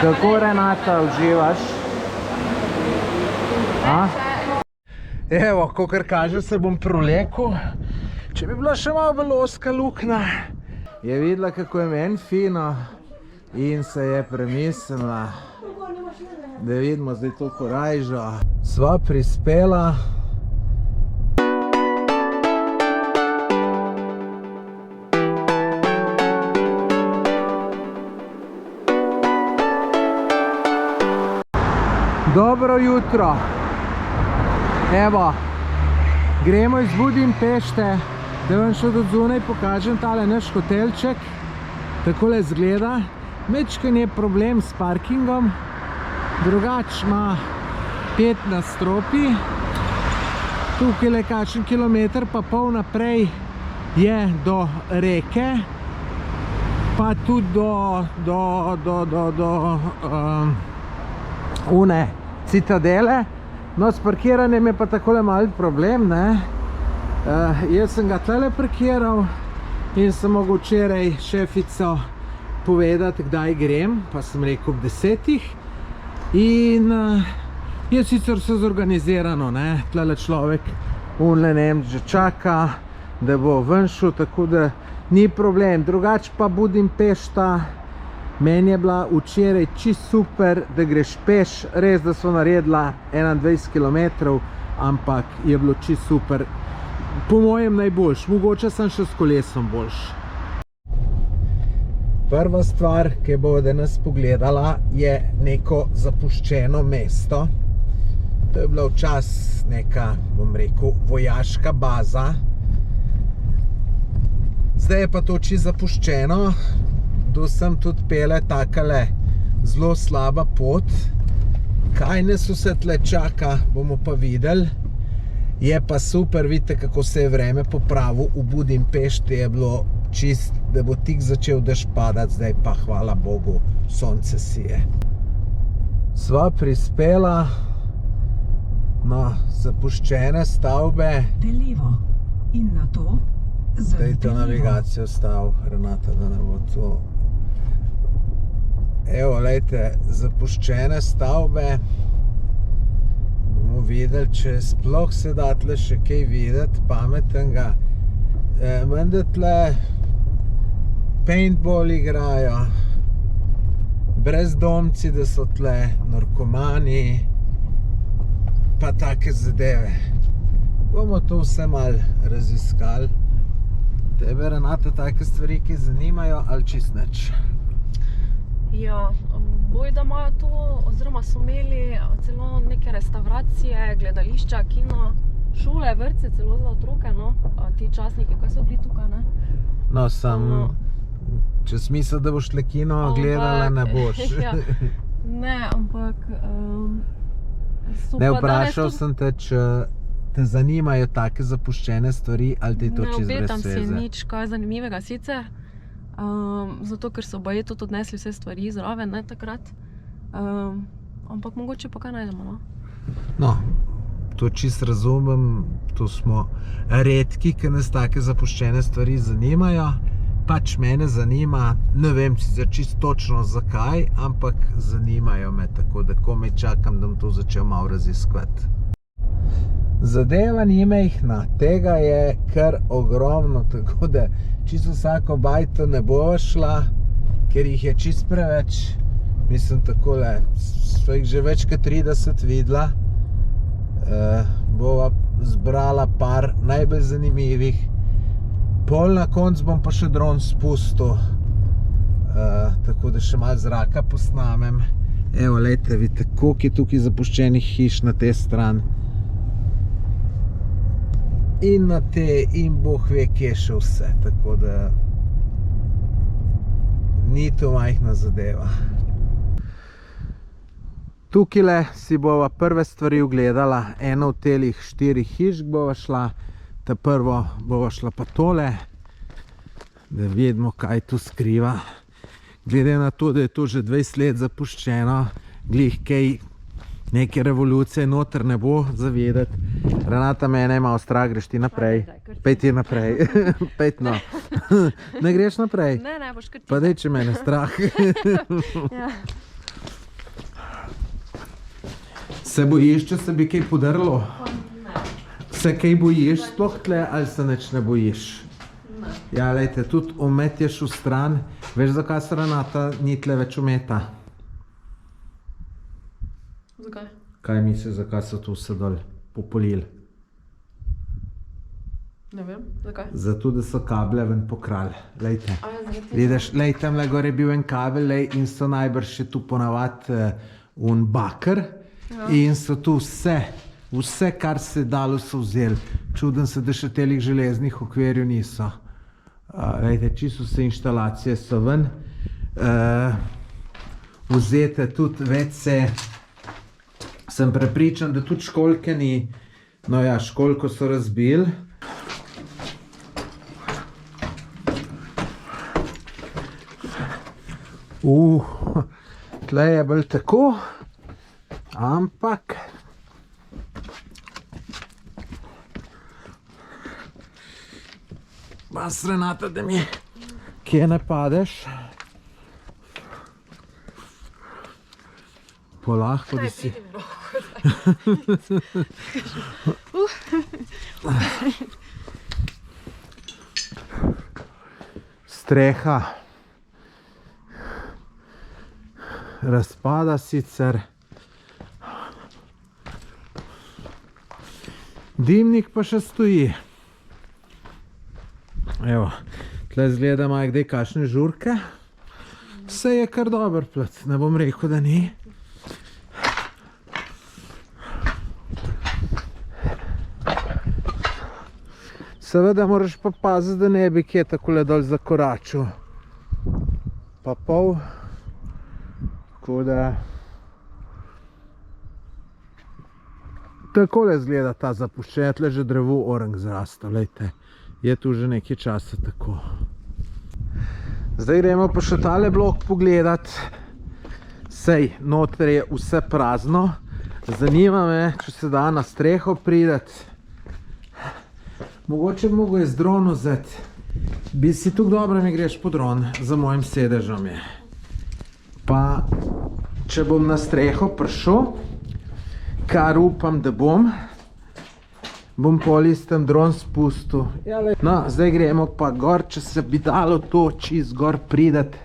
Kako, Renata, uživaš? Evo, kakor kaže, se bom privlekel. Če bi bila še malo bolj ozka luknja, je videla, kako je meni fino in se je premislila, da vidimo zdaj to korajžo. Sva prispela. Dobro jutro. Evo, gremo iz Budimpešte, da vam še od zunaj pokažem tale naš hotelček. Takole izgleda. Mečken je problem s parkingom, drugač ima 5 nadstropij. Tukaj le kakšen kilometer pa pol naprej je do reke, pa tudi do une citadele. No, s parkiranjem je pa takole malo problem, ne. Jaz sem ga tale parkiral in sem mogel včeraj šefico povedati, kdaj grem, pa sem rekel ob 10. In je sicer vse zorganizirano, ne. Tlele človek unle nem že čaka, da bo ven šel, tako da ni problem. Drugač pa Budimpešta, meni je bila včeraj čisto super, da greš peš. Res, da so naredila 21 km, ampak je bilo čisto super. Po mojem najboljš, mogoče sem še s kolesom boljš. Prva stvar, ki bo danes pogledala, je neko zapuščeno mesto. To je bila včasih neka, bom rekel, vojaška baza. Zdaj je pa to čisto zapuščeno. Tu sem tudi pele takale zelo slaba pot. Kaj nas vse tle čaka, bomo pa videli. Je pa super, vidite, kako se je vreme popravil. V Budimpešti je bilo čist, da bo tik začel dež padati, zdaj pa hvala Bogu, sonce sije. Sva prispela na zapuščene stavbe. Levo in na to zdaj to navigacijo stav, Renata, da ne bo to. Evo, lejte, zapuščene stavbe. Bomo videli, če sploh se da tle še kaj videti pametnega. Menda tle paintball igrajo, brezdomci, da so tle narkomani, pa take zadeve. Bomo to vse malo raziskali. Tebe, Renata, take stvari, ki zanimajo, ali čist nič? Ja, bojda imajo to, oziroma so imeli celo neke restauracije, gledališča, kino, šole, vrtce, celo za otroke, no, ti časniki, kaj so bili tukaj, ne? No, če smisel, da boš tle kino gledala, ne boš. Ja, ne, ampak ne, vprašal sem te, če te zanimajo take zapuščene stvari, ali ti to čist brez veze? Ne obetam si nič kaj zanimivega sicer. Zato, ker so baje tudi odnesli vse stvari zraven, ne, takrat. Ampak mogoče pa kaj najdemo, no? No, to čist razumem, to smo redki, ki nas take zapuščene stvari zanimajo. Pač mene zanima, ne vem sicer čist točno zakaj, ampak zanimajo me, tako da komaj čakam, da bom to začel malo raziskovati. Zadeva nima jih na, tega je kar ogromno, tako da čisto vsako bajto ne bo šla, ker jih je čist preveč. Mislim, takole, so jih že več kot 30 videla. Bova zbrala par najbolj zanimivih. Pol na konc bom pa še dron spustil, tako da še malo zraka posnamem. Evo, lejte, vidite, koliko je tukaj zapuščenih hiš na te stran. In na te, in Bog ve, kje še vse, tako da ni to majhna zadeva. Tukajle si bova prve stvari ugledala, eno od telih 4 hišk bova šla, ta prvo bova šla pa tole, da vidimo, kaj tu skriva. Glede na to, da je to že 20 let zapuščeno, glih kaj neke revolucije noter ne bo zavedati. Renata, mene je malo strah, greš ti naprej. Pej ti naprej. Pej no. Ne greš naprej? Ne, boš kar ti. Pa dej, če mene strah. Ja. Se bojiš, če se bi kaj podrlo? Se kaj bojiš sploh tle ali se nič ne bojiš? Ne. Ja, lejte, tudi umetješ v stran. Veš, zakaj se Renata ni tle več umeta? Zakaj? Kaj misliš, zakaj so tu vse dol popolili? Ne vem, zakaj. Zato, da so kable ven pokrali. Lejte. A ja, zaradi tega. Vidiš, lej, tamle gor je bil en kabel, lej, in so najbrž še tu ponavad un bakr. In so tu vse, kar se dalo, so vzeli. Čuden se, da še telih železnih okvirjev niso. Lejte, čisto vse inštalacije so ven. Vzete tudi več se, sem prepričan, da tudi školjke ni. No ja, školjko so razbili. Tle je bolj tako, ampak Vas, Renata, da mi kje ne padeš. Polahko, da si... Streha razpada sicer. Dimnik pa še stoji. Evo, tle zgleda imajo kdaj kakšne žurke. Vse je kar dober plac, ne bom rekel, da ni. Seveda moraš pa paziti, da ne bi kje takole dol zakoračil. Pa pol. Tako da... Takole zgleda ta zapuščenja, tle že drevo orang zrasta, lejte. Je tu že nekaj časa tako. Zdaj gremo pa še tale blok pogledat. Sej, noter je vse prazno. Zanima me, če se da na streho prideti. Mogoče bi mogel z dron vzeti. Bi si tukaj dobro mi greš po dron, za mojim sedežom je. Pa, če bom na streho prišel, kar upam, da bom polistem dron spustil. No, zdaj gremo pa gor, če se bi dalo to čist gor prideti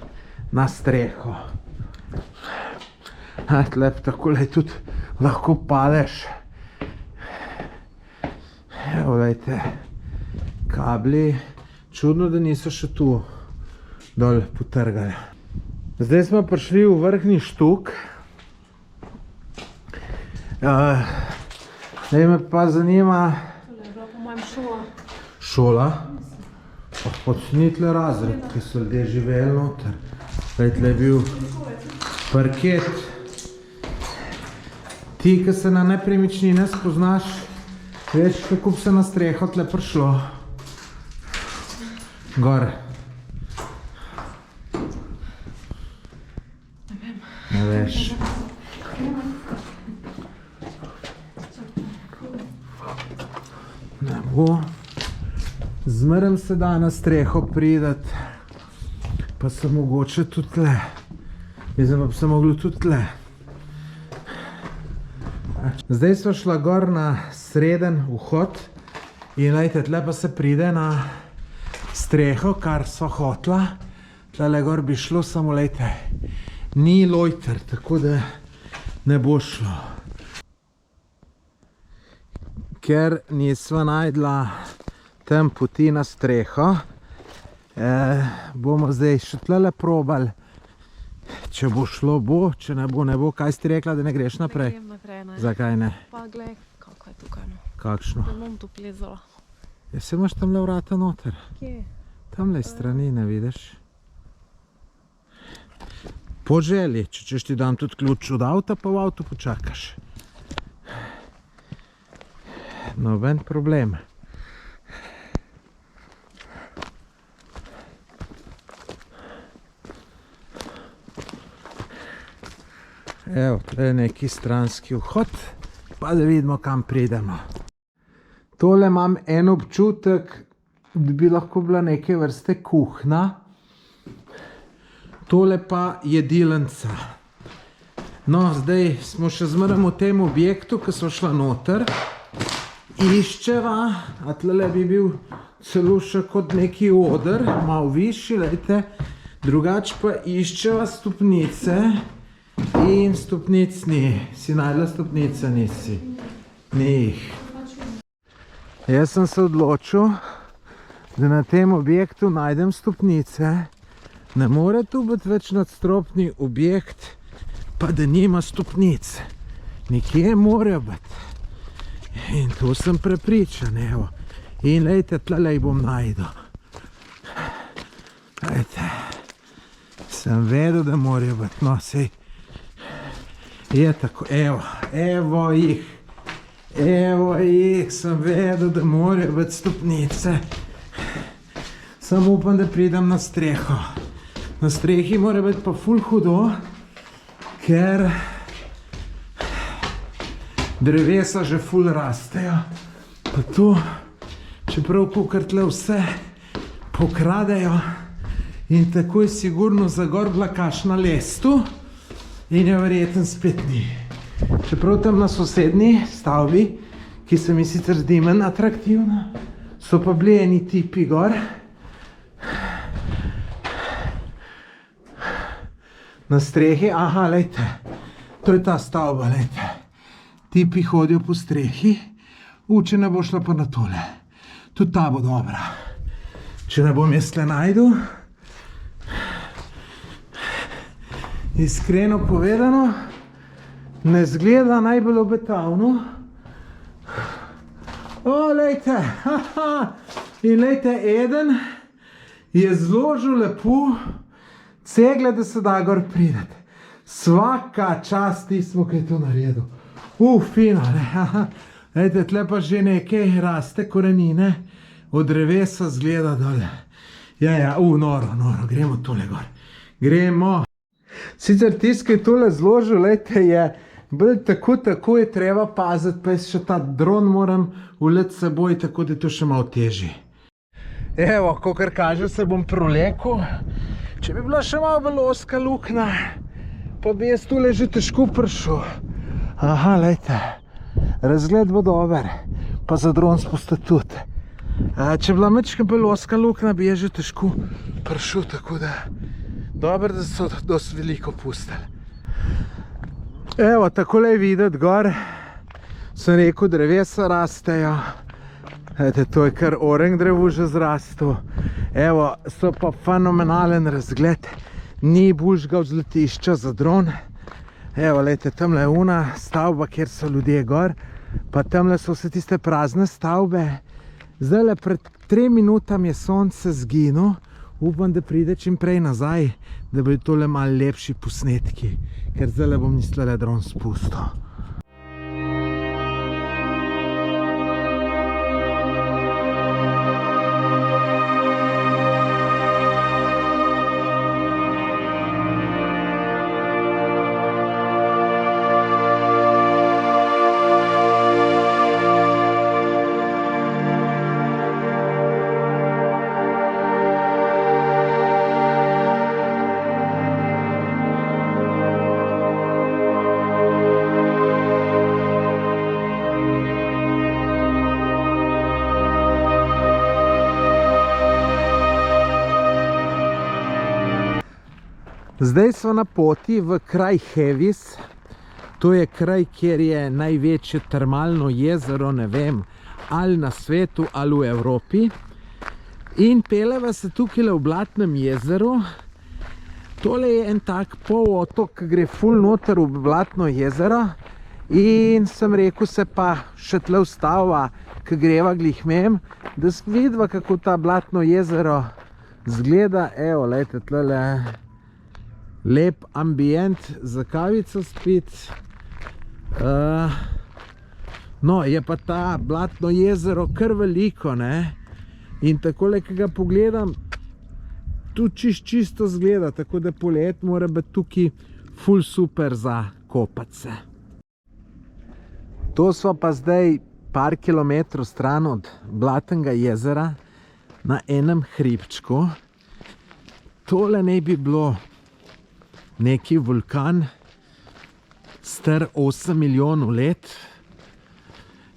na streho. Tlep takole tudi lahko padeš. Evo, lejte, kabli. Čudno, da niso še tu dol potrgali. Zdaj smo prišli v vrhnji štuk. Zdaj me pa zanima... Tole je bila po mojem šola. Šola? Pa ni tle razred, ki so ljudje živeli noter. Tle je bil parket. Ti, ki se na nepremičnine spoznaš, veš, kako bi se na streho tle prišlo. Gor. Ne veš. Ne bo. Zmeraj se da na streho prideti. Pa se mogoče tudi tle. Mislim, pa bi se moglo tudi tle. Zdaj smo šla gor na sreden vhod. In lejte, tle pa se pride na streho, kar so hotla. Tle gor bi šlo, samo lejte. Ni lojter, tako da ne bo šlo. Ker nisva najdla tam poti na streho, bomo zdaj še tle probali. Če bo šlo, bo, če ne bo, ne bo. Kaj si ti rekla, da ne greš naprej? Ne grem naprej, ne. Zakaj ne? Pa glej, kako je tukaj, no. Kakšno? Ne bom tu plezala. Ja, se imaš tamle vrata noter. Kje? Tamle strani, ne vidiš? Po želji, če češ ti dam tudi ključ od avta, pa v avtu počakaš. Noben problem. Evo, tle je neki stranski vhod, pa da vidimo, kam pridemo. Tole imam en občutek, da bi lahko bila neke vrste kuhna. Tole pa jedilnica. No, zdaj smo še zmeraj v tem objektu, ki so šla noter. Iščeva, a tlele bi bil celo še kot neki oder, malo višji, lejte. Drugač pa iščeva stopnice in stopnic ni. Si najdla stopnice, nisi? Ni jih. Jaz sem se odločil, da na tem objektu najdem stopnice. Ne more tu biti več nadstropni objekt, pa da nima stopnic. Nekje morajo biti. In tu sem prepričan, evo. In lejte, tlele jih bom najdel. Lejte. Sem vedel, da morajo biti. No, sej. Je tako, evo. Evo jih. Evo jih. Sem vedel, da morajo biti stopnice. Samo upam, da pridem na streho. Na strehi mora biti pa ful hudo, ker drevesa že ful rastejo. Pa tu, čeprav kukar tle vse pokradejo in takoj sigurno za gor bila kakšna les tu in je verjetno spet ni. Čeprav tam na sosednji stavbi, ki se mi sicer zdi manj atraktivna, so pa bili eni tipi gor. Na strehi, aha, lejte, to je ta stavba, lejte. Tipi hodijo po strehi, če ne bo šla pa na tole. Tudi ta bo dobra. Če ne bom jaz tle najdu, iskreno povedano, ne zgleda najbolj obetavno. O, lejte, haha, in lejte, eden je zložil lepo cegle, da se da gor prideti. Svaka čast tismo, ki je to naredil. Fino, ne? Lejte, tle pa že nekaj raste korenine, od drevesa zgleda dole. Ja, noro, gremo tole gor. Gremo. Sicer tisti, ki je tole zložil, lejte, je bolj tako je treba paziti, pa jaz še ta dron moram uleti seboj, tako da je to še malo težji. Evo, kakor kaže, se bom prolekal. Če bi bila še malo bolj ozka luknja, pa bi jaz tule že težko prišel. Aha, lejte, razgled bo dober, pa za dron spustiti tudi. Če bi bila malo bolj ozka luknja, bi jaz že težko prišel, tako da dobro, da so dosti veliko pustili. Evo, takole je videti gor, sem rekel, drevesa rastejo. Ejte, to je kar oreng drevu že zrastel. Evo, so pa fenomenalen razgled. Ni boljšega vzletišča za dron. Evo, lejte, tamle je una stavba, kjer so ljudje gor. Pa tamle so vse tiste prazne stavbe. Zdajle pred 3 minutami je sonce zginilo. Upam, da pride čim prej nazaj, da bodo tole malo lepši posnetki. Ker zdajle bom mislila dron spustil. Zdaj smo na poti v kraj Hevis. To je kraj, kjer je največje termalno jezero, ne vem, ali na svetu, ali v Evropi. In peljeva se tukaj v Blatnem jezeru. Tole je en tak polotok, ki gre ful noter v Blatno jezero. In sem rekel, se pa še tle ustava, ki greva glih mem, da vidiva, kako ta Blatno jezero zgleda. Evo, lejte, tlele lep ambient za kavico spit. No, je pa ta Blatno jezero kar veliko, ne? In takole, ki ga pogledam, tu čisto zgleda, tako da polet mora biti tukaj ful super za kopati se. To smo pa zdaj par kilometrov stran od Blatnega jezera na enem hribčku. Tole naj bi bilo neki vulkan, star 8 milijonov let.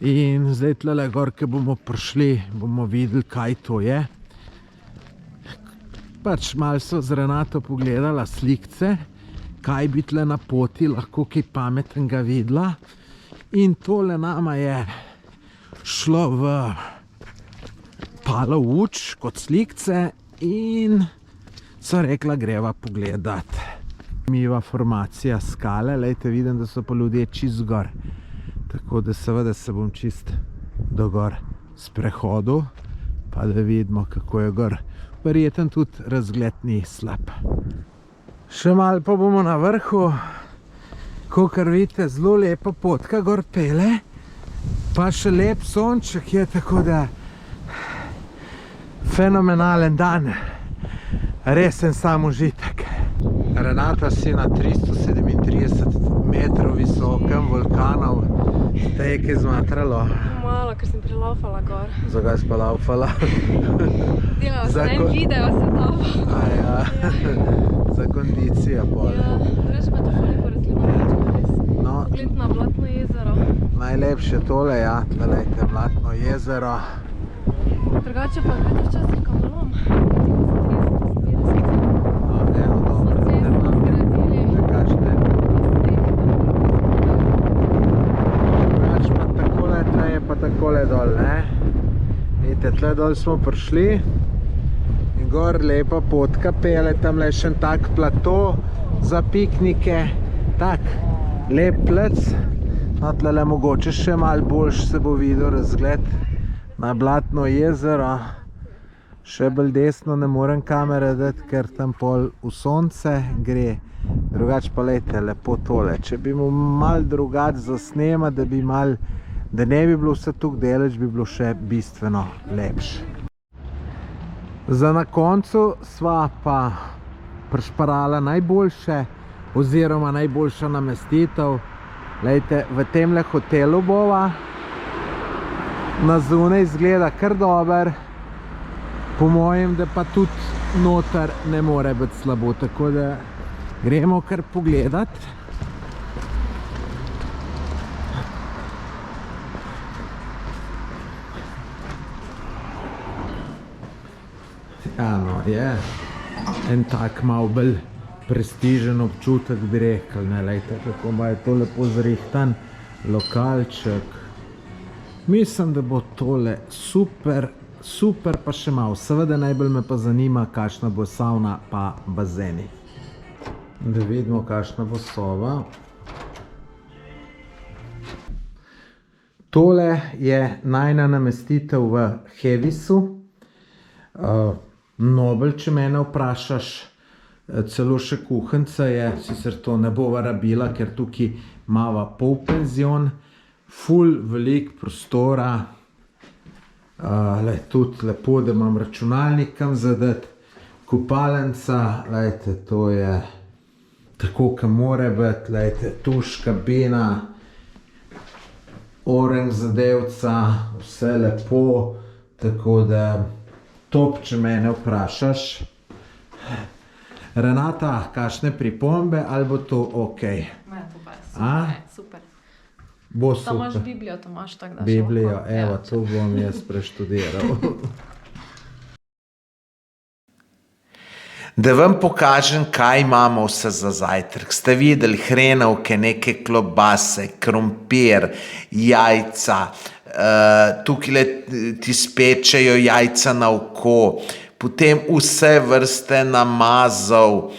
In zdaj tlele gor, ko bomo prišli, bomo videli, kaj to je. Pač malo so z Renato pogledala slikce, kaj bi tle na poti lahko kaj pametnega videla. In tole nama je šlo v Palo Uč kot slikce in so rekla, greva pogledat. Miva formacija skale, lejte, vidim, da so pa ljudje čist gor. Tako da seveda se bom čist do gor sprehodil, pa da vidimo, kako je gor. Verjeten tudi razgled ni slab. Še malo pa bomo na vrhu, kakor vidite, zelo lepa potka gor pele, pa še lep sonček je, tako da fenomenalen dan, resen sam užitek. Renata si na 337 metrov visokem vulkanov, te je kaj zmatralo? Malo, ker sem prilaufala gor. Zakaj si pa laufala? Delala sem en video svetova. Ja. Za kondicijo pol. Ja, reč me to ful lepo razgleda, res. No, Pogled na Blatno jezero. najlepše tole, ja, tlelejte, Blatno jezero. Drugače pa gledaj včasih kamnolom. Evo, dobro, Cestno zgradili. kakšne. Drugač pa takole, tle je pa takole dol, ne? Vidite, tle dol smo prišli in gor lepa potka pele, tam le še en tak plato za piknike, tak lep plec. No, tle mogoče še malo boljš se bo videl razgled na Blatno jezero. Še bolj desno ne morem kamere dati, ker tam pol v sonce gre. Drugač pa lejte, lepo tole. Če bi mu malo drugač zasnema, da ne bi bilo vse tukaj deleč, bi bilo še bistveno lepše. Za na koncu sva pa prišparala najboljše oziroma najboljša namestitev. Lejte, v temle hotelu bova. Na zunaj izgleda kar dober. Po mojem, da pa tudi noter ne more biti slabo, tako da gremo kar pogledat. Ja, no, je en tak malo bolj prestižen občutek, bi rekel, ne, lejte, kako ima je to lepo zrihtan lokalček. Mislim, da bo tole super, super pa še malo. Seveda najbolj me pa zanima, kakšna bo savna pa bazeni. Da vidimo, kakšna bo soba. Tole je najina namestitev v Hevisu. Nobel, če mene vprašaš, celo še kuhinca je, sicer to ne bova rabila, ker tukaj imava polpenzion, ful veliko prostora, tudi lepo, da imam računalnik kam zadati, kopalnica, lejte, to je tako, kam mora biti, lejte, tuš, kabina, oranž zadevca, vse lepo, tako da top, če mene vprašaš. Renata, kakšne pripombe, ali bo to ok? Ne, to pa je super. Bo Tam imaš super. Biblijo, to imaš tako da. Biblijo, evo, to bom jaz preštudiral. Da vam pokažem, kaj imamo vse za zajtrk. Ste videli hrenovke, neke klobase, krompir, jajca, tukaj ti spečejo jajca na oko, potem vse vrste namazov,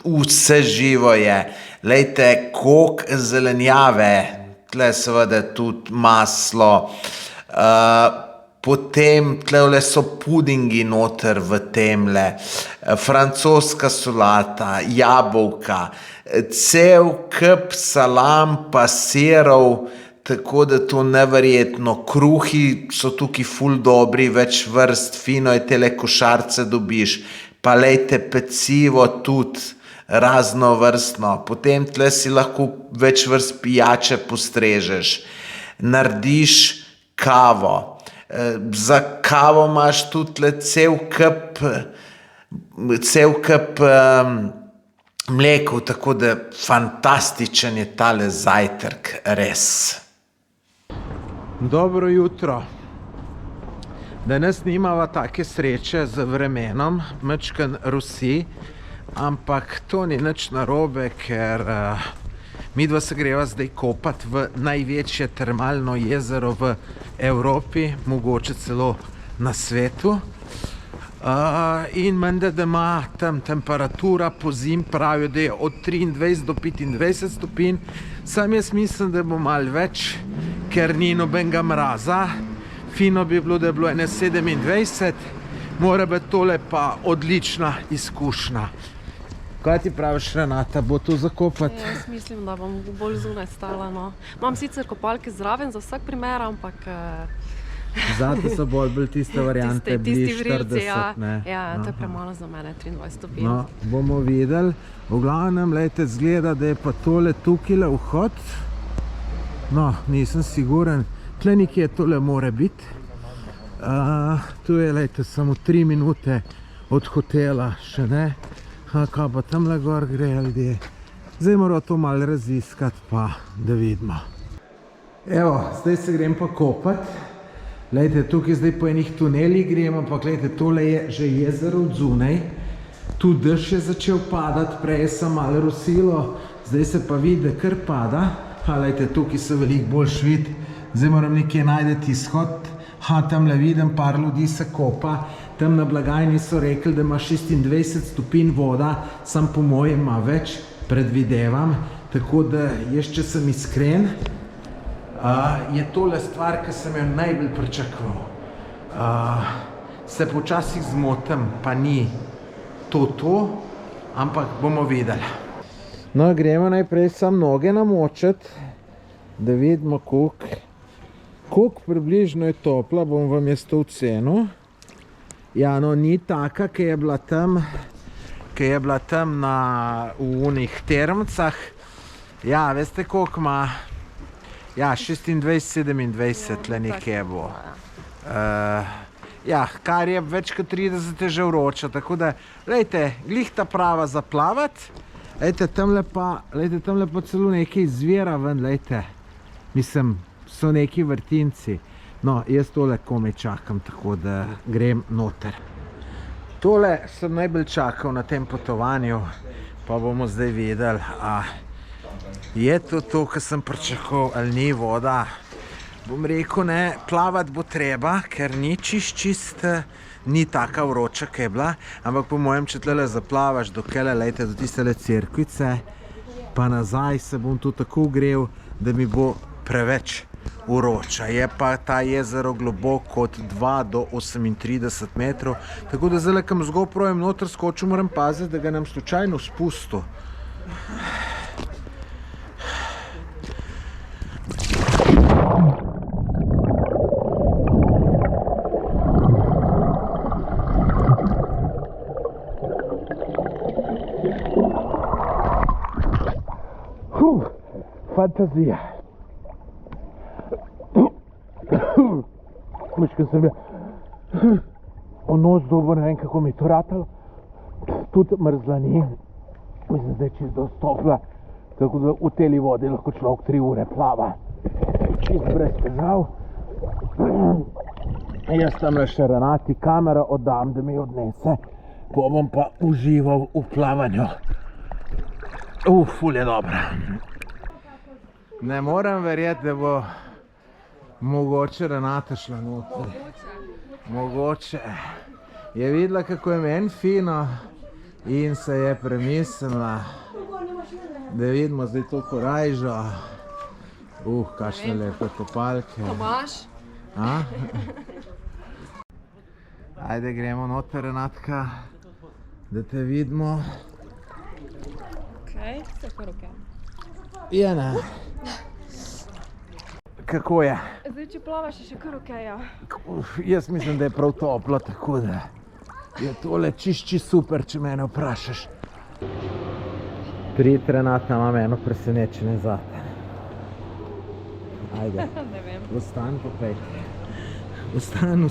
vse živo je. Lejte, koliko zelenjave, tle seveda tudi maslo, potem tle so pudingi noter v temle, francoska solata, jabolka, cel kup salam pa sirov, tako da to neverjetno. Kruhi so tukaj ful dobri, več vrst, fino je, tele košarce dobiš, pa lejte, pecivo tudi raznovrstno, potem tle si lahko več vrst pijače postrežeš, narediš kavo. Za kavo imaš tudi cel kup mlekov, tako da fantastičen je tale zajtrk, res. Dobro jutro. Danes nimava take sreče z vremenom, majčkeno rosi, ampak to ni nič narobe, ker midva se greva zdaj kopati v največje termalno jezero v Evropi, mogoče celo na svetu. In menda, da ima tam temperatura po zim, pravijo, da je od 23 do 25 stopinj. Sam jaz mislim, da bo malo več, ker ni nobenega mraza. Fino bi bilo, da je bilo 27, mora biti tole pa odlična izkušnja. Kaj ti praviš, Renata, bo to zakopati? Jaz mislim, da bom bolj zunaj stala, no. Imam sicer kopalke zraven za vsak primer, ampak... Zate so bolj tiste variante, bili 40, ne? Ja, to je premalo za mene, 23 stopinj. No, bomo videli. V glavnem, lejte, zgleda, da je pa tole tukile vhod. No, nisem siguren. Tle nekje tole more biti. Tu je, lejte, samo 3 minute od hotela, še ne. Kaj pa tamle gor gre ljudje. Zdaj moramo to malo raziskati, pa da vidimo. Evo, zdaj se grem pa kopati. Lejte, tukaj zdaj po enih tunelih grem, ampak lejte, tole je že jezero od zunaj. Tu dež je začel padati, prej sem malo rosilo, zdaj se pa vidi, da kar pada. Lejte, tukaj se veliko bolj vidi. Zdaj moram nekje najdeti izhod. Tamle vidim, par ljudi se kopa. Tam na blagajni so rekli, da ima 26 stopinj voda, sam po mojem ima več, predvidevam. Tako da jaz, če sem iskren, je tole stvar, ki sem jo najbolj pričakoval. Se počasih zmotim, pa ni to, ampak bomo videli. No, gremo najprej sam noge namočiti, da vidimo, koliko približno je topla, bom vam jaz to ocenil. Ja, no, ni taka, ki je bila tam v unih termcah. Ja, veste, koliko ima? Ja, 26-27 tle nekje bo. Ja, kar je več kot 30 je že vroča, tako da, lejte, glih ta prava za plavati. Lejte, tamle pa celo nekaj izvira ven, lejte. Mislim, so neki vrtinci. No, jaz tole komaj čakam, tako da grem noter. Tole sem najbolj čakal na tem potovanju, pa bomo zdaj videli, je to, kar sem pričakoval, ali ni voda. Bom rekel, ne, plavati bo treba, ker ni čist, ni taka vroča, kaj je bila, ampak po mojem, če tlele zaplavaš do kele, lejte, do tistele cerkvice, pa nazaj se bom tu tako ugrel, da mi bo preveč vroča. Je pa ta jezero globoko od 2 do 38 metrov, tako da zdaj, kam z GoProjem noter skočil, moram paziti, da ga nam slučajno spustil. Fantazija. Miška sem o nos dobo, ne vem, kako mi je to ratalo. Tudi mrzla ni. Mislim, da je čisto stopla, tako da v teli vodi lahko človek 3 ure plava. Čisto brez težav. Jaz tamle še Renati kamero oddam, da mi odnese. Bom pa užival v plavanju. Ful je dobra. Ne moram verjeti, da bo mogoče Renata šla noter. Mogoče. Je videla, kako je meni fino in se je premislila, da vidimo zdaj to korajžo. Kakšne lepe kopalke. Tomaž? Ajde, gremo noter, Renatka, da te vidimo. Vse kar okej. Je, ne. Kako je? Zdaj, če plavaš, je še kar okej, ja. Jaz mislim, da je prav toplo, tako da je tole čist super, če mene vprašaš. Prid, Renata, imam eno presenečenje zate. Ajde. Ne vem. Vstan, popejte. Vstan.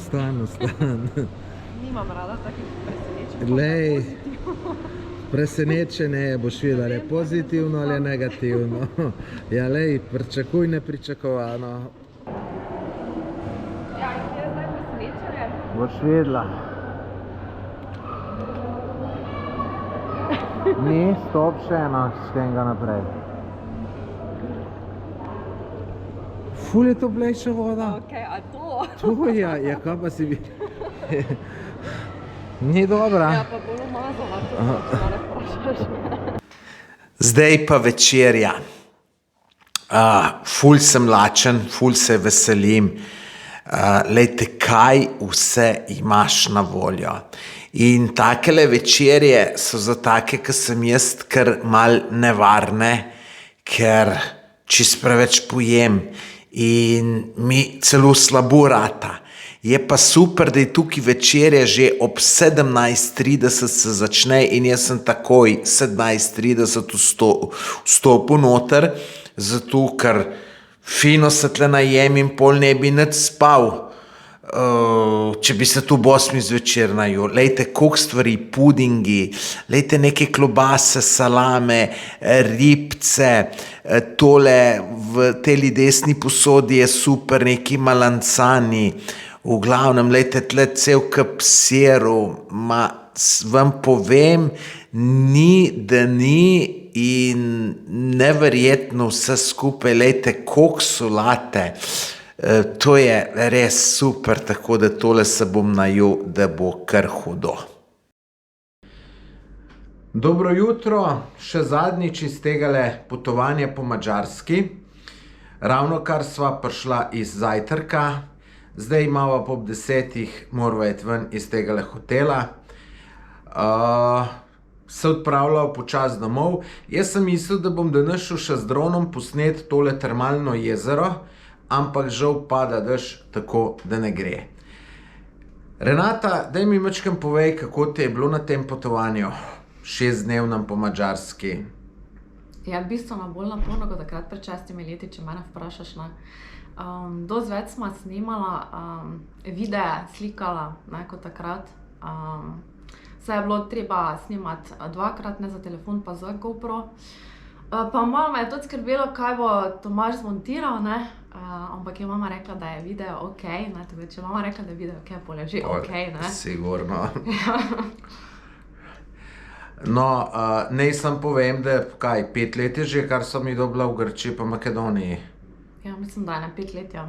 Nimam rada takih presenečenj. Glej, Presenečenje boš videl, ali je pozitivno ali je negativno. Ja, lej, pričakuj nepričakovano. Ja, in kje je zdaj presenečenje? Boš videla. Ni, stop še eno, štenga naprej. Ful je toplejša voda. Ok, a to? To je, ja, kaj pa si bi... Ni dobra. Ja, pa bolj umazala, to če me ne vprašaš. Zdaj pa večerja. Ful sem lačen, ful se veselim. Lejte, kaj vse imaš na voljo. In takele večerje so za take, ki sem jaz, kar mal nevarne, ker čist preveč pojem in mi celo slabo rata. Je pa super, da je tukaj večerja že ob 17:30 se začne in jaz sem takoj 17:30 vstopil noter, zato ker fino se tle najem in pol ne bi nič spal, če bi se tu ob 8 zvečer najel. Lejte, koliko stvari, pudingi, lejte neke klobase, salame, ribce, tole v teli desni posodi je super, neki malancani. V glavnem, lejte, tle cel kup sirov, vam povem, ni da ni in neverjetno vse skupaj, lejte, koliko solate. To je res super, tako da tole se bom najel, da bo kar hudo. Dobro jutro, še zadnjič iz tegale potovanja po Madžarski. Ravnokar sva prišla iz zajtrka, zdaj imava ob 10, morava iti ven iz tegale hotela. Se odpravljal počas domov. Jaz sem mislil, da bom danes šel še z dronom posnet tole termalno jezero, ampak žal pada dež, tako da ne gre. Renata, daj mi majčkeno povej, kako ti je bilo na tem potovanju, 6-dnevnem po Madžarski. Ja, bistveno bolj naporno kot takrat pred 6 leti, če mene vprašaš, ne. Dosti več sva snimala, videe, slikala, ne, kot takrat. Saj je bilo treba snimati 2-krat, ne za telefon, pa za GoPro. Pa malo me je tudi skrbelo, kaj bo Tomaž zmontiral, ne. Ampak je mama rekla, da je video ok, ne, tako da če je mama rekla, da je video ok, pol je že ok, ne. Sigurno. No, naj sam povem, da kaj, 5 let je že, kar so mi dobila v Grčiji pa Makedoniji. Ja, mislim, da je 5 let, ja.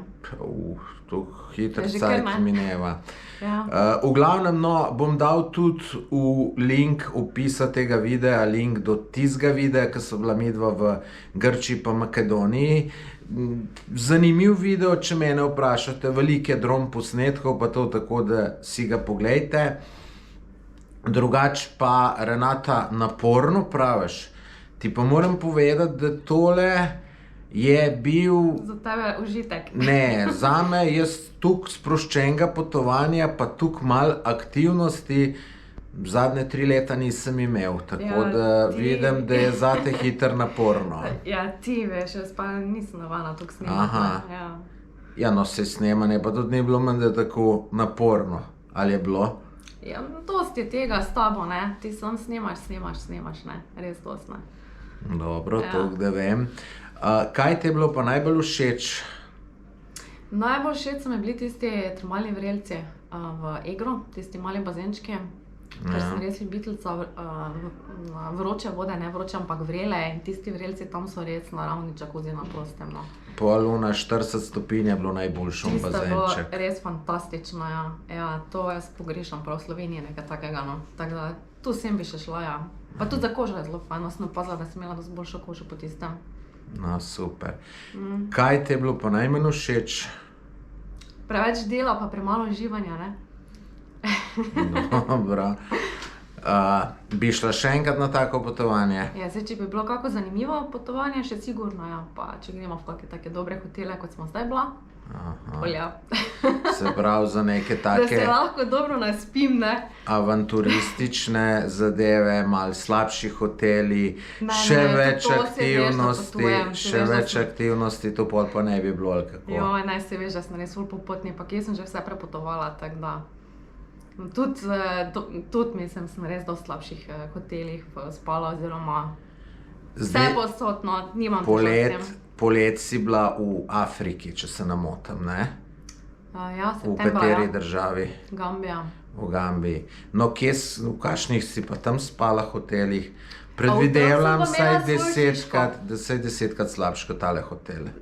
To hitro Je že kar, cajt ne. mineva. Ja. V glavnem, no, bom dal tudi v link opisa tega videa, link do tistega videa, ki so bila midva v Grčiji pa Makedoniji. Zanimiv video, če mene vprašate, veliko je dron posnetkov, pa to tako, da si ga poglejte. Drugač pa, Renata, naporno praviš. Ti pa moram povedati, da tole je bil... Za tebe užitek. Ne, zame jaz toliko sproščenega potovanja, pa toliko malo aktivnosti zadnje 3 leta nisem imel, tako da vidim, da je zate hitro naporno. Ja, ti veš, jaz pa nisem navajena toliko snemati. Ja, no, se snemanje pa tudi ni bilo menda tako naporno. Ali je bilo? Ja, dosti je tega s tabo, ne. Ti sam snemaš, ne. Res dosti, ne. Dobro, toliko da vem. Kaj ti je bilo pa najbolj všeč? Najbolj všeč so mi bili tisti termalni vrelci v Egru, tisti mali bazenčki. Ker sem res ljubiteljica vroče vode, ne vroče, ampak vrele, in tisti vrelci tam so res naravni jacuzzi na prostem, no. Pol na 40 stopinj je bilo najboljšo Tisto je bazenček. bilo res fantastično, ja. Ja, to jaz pogrešam prav v Sloveniji, nekaj takega, no. Tako da, tu sem bi še šla, ja. Pa tudi za kožo je zelo fajn, sem opazila, da sem imela dosti boljšo kožo po tistem. No, super. Kaj ti je bilo pa najmanj všeč? Preveč dela pa premalo uživanja, ne. Dobro. Bi šla še enkrat na tako potovanje? Ja, zdaj, če bi bilo kako zanimivo potovanje, še sigurno, ja. Pa če gremo v kakšne take dobre hotele, kot smo zdaj bila. Ja. Se pravi za neke Da se take lahko dobro naspim, ne. avanturistične zadeve, malo slabši hoteli, še ne, več to se veš, da aktivnosti, potujem, se še veš, da več sem- aktivnosti, to pol pa ne bi bilo, ali kako? Joj, naj se veš, da sem res ful popotni, pa kje sem že vse prepotovala, tako da. Tudi mislim, sem res dosti slabših hotelih spala, oziroma vse Zdaj, posodno, nimam težav s tem. polet si bila v Afriki, če se ne motim, ne? Ja, V septembra, kateri ja. državi? Gambija. V Gambiji. No, v kakšnih si pa tam spala hotelih? Predvidevam tam sem pa vsaj imela svoj 10krat slabše kot tale hotele.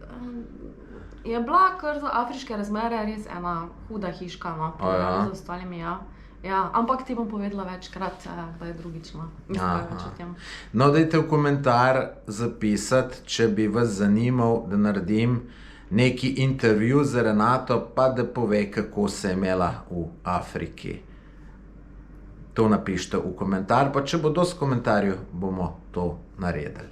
Je bila kar za afriške razmere res ena huda hiška, no, ja. z ostalimi, ja. Ja, ampak ti bom povedala večkrat, kdaj drugič, no. Mislim, Aha. več o tem. No, dajte v komentar zapisati, če bi vas zanimal, da naredim neki intervju z Renato, pa da pove, kako se je imela v Afriki. To napišite v komentar, pa če bo dosti komentarjev, bomo to naredili.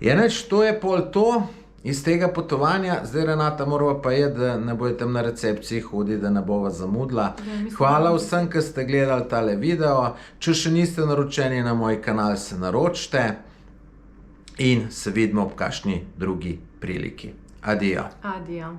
Jeneč, to je pol to iz tega potovanja. Zdaj, Renata, morava pa je, da ne bojo tam na recepciji hoditi, da ne bova zamudila. Hvala vsem, ki ste gledali tale video. Če še niste naročeni na moj kanal, se naročite in se vidimo ob kakšni drugi priliki. Adijo. Adijo.